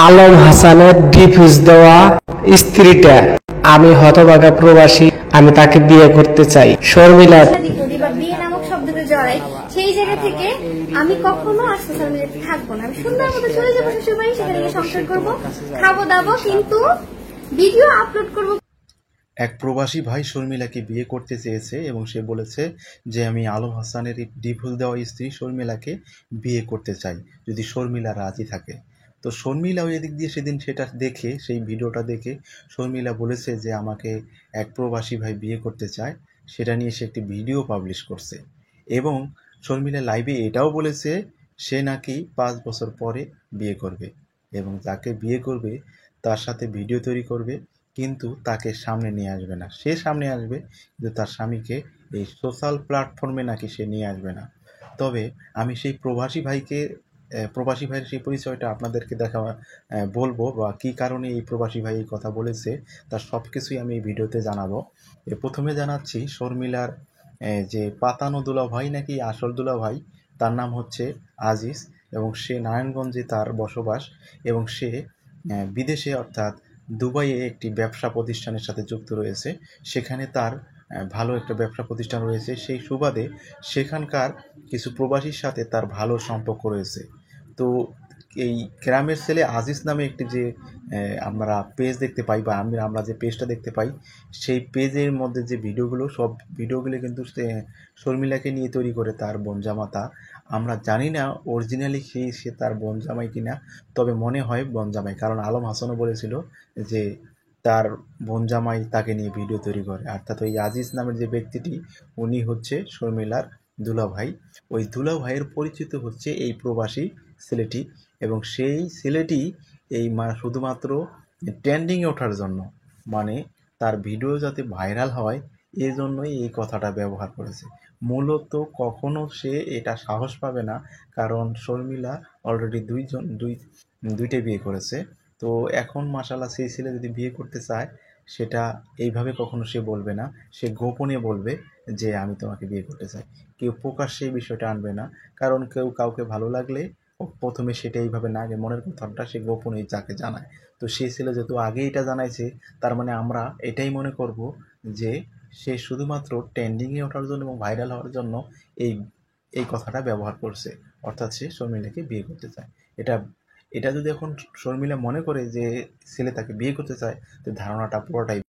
আলম হাসানের ডিভোর্স দেওয়া স্ত্রীটা আমি হতভাগা প্রবাসী, আমি তাকে বিয়ে করতে চাই। শর্মিলা বিয়ে নামক শব্দটা জড়াই, সেই জায়গা থেকে আমি কখনো আর সোশ্যাল মিডিয়াতে থাকবো না। আমি সুন্দর মতো চলে যাবো শ্বশুর বাড়ি, সেখানে গিয়ে সংসার করবো, খাবো দাবো, কিন্তু ভিডিও আপলোড করবো। এক প্রবাসী ভাই শর্মিলাকে বিয়ে করতে চেয়েছে এবং সে বলেছে যে আমি আলম হাসানের ডিভোর্স দেওয়া স্ত্রী শর্মিলাকে বিয়ে করতে চাই যদি শর্মিলা রাজি থাকে। তো শর্মিলাও এদিক দিয়ে সেদিন সেটা দেখে, সেই ভিডিওটা দেখে শর্মিলা বলেছে যে আমাকে এক প্রবাসী ভাই বিয়ে করতে চায়, সেটা নিয়ে সে একটি ভিডিও পাবলিশ করছে। এবং শর্মিলা লাইভে এটাও বলেছে সে নাকি 5 বছর পরে বিয়ে করবে এবং যাকে বিয়ে করবে তার সাথে ভিডিও তৈরি করবে, কিন্তু তাকে সামনে নিয়ে আসবে না। সে সামনে আসবে কিন্তু তার স্বামীকে এই সোশ্যাল প্ল্যাটফর্মে নাকি সে নিয়ে আসবে না। তবে আমি সেই প্রবাসী ভাইয়ের সেই পরিচয়টা আপনাদেরকে বলবো, বা কী কারণে এই প্রবাসী ভাই এই কথা বলেছে তার সব কিছুই আমি এই ভিডিওতে জানাবো। প্রথমে জানাচ্ছি শর্মিলার যে পাতানো দুলাভাই নাকি আসল দুলাভাই, তার নাম হচ্ছে আজিজ এবং সে নারায়ণগঞ্জে তার বসবাস এবং সে বিদেশে অর্থাৎ দুবাইয়ে একটি ব্যবসা প্রতিষ্ঠানের সাথে যুক্ত রয়েছে। সেখানে তার ভালো একটা ব্যবসা প্রতিষ্ঠান রয়েছে, সেই সুবাদে সেখানকার কিছু প্রবাসীর সাথে তার ভালো সম্পর্ক রয়েছে। তো এই গ্রামের ছেলে আজিজ নামে একটি যে আমরা পেজ দেখতে পাই, বা আমরা যে পেজটা দেখতে পাই, সেই পেজের মধ্যে যে ভিডিওগুলো, সব ভিডিওগুলো কিন্তু শর্মিলাকে নিয়ে তৈরি করে তার বোন জামাতা। আমরা জানি না অরিজিনালি সে তার বোন জামাই কিনা, তবে মনে হয় বোন জামাই, কারণ আলম হাসানও বলেছিল যে তার বোন জামাই তাকে নিয়ে ভিডিও তৈরি করে। অর্থাৎ ওই আজিজ নামের যে ব্যক্তিটি, উনি হচ্ছে শর্মিলার দুলাভাই। ওই দুলাভাইয়ের পরিচিত হচ্ছে এই প্রবাসী ছেলেটি, এবং সেই ছেলেটি এই শুধুমাত্র ট্রেন্ডিংয়ে ওঠার জন্য, মানে তার ভিডিও যাতে ভাইরাল হয় এই জন্যই এই কথাটা ব্যবহার করেছে। মূলত কখনো সে এটা সাহস পাবে না, কারণ শর্মিলা অলরেডি দুইটা বিয়ে করেছে। তো এখন মাশাআল্লাহ সেই ছেলে যদি বিয়ে করতে চায়, সেটা এইভাবে কখনো সে বলবে না, সে গোপনে বলবে যে আমি তোমাকে বিয়ে করতে চাই। কেউ প্রকাশ্যে এই বিষয়টা আনবে না, কারণ কেউ কাউকে ভালো লাগলে প্রথমে সেটা এইভাবে না আগে মনের কথাটা সে গোপনে যাকে জানায়। তো সেই ছেলে যেহেতু আগে এটা জানাইছে, তার মানে আমরা এটাই মনে করব যে সে শুধুমাত্র ট্রেন্ডিংয়ে ওঠার জন্য এবং ভাইরাল হওয়ার জন্য এই এই কথাটা ব্যবহার করছে, অর্থাৎ সে শর্মিলাকে বিয়ে করতে চায়। এটা এটা যদি এখন শর্মিলা মনে করে যে ছেলে তাকে বিয়ে করতে চায়, তো ধারণাটা পুরোটাই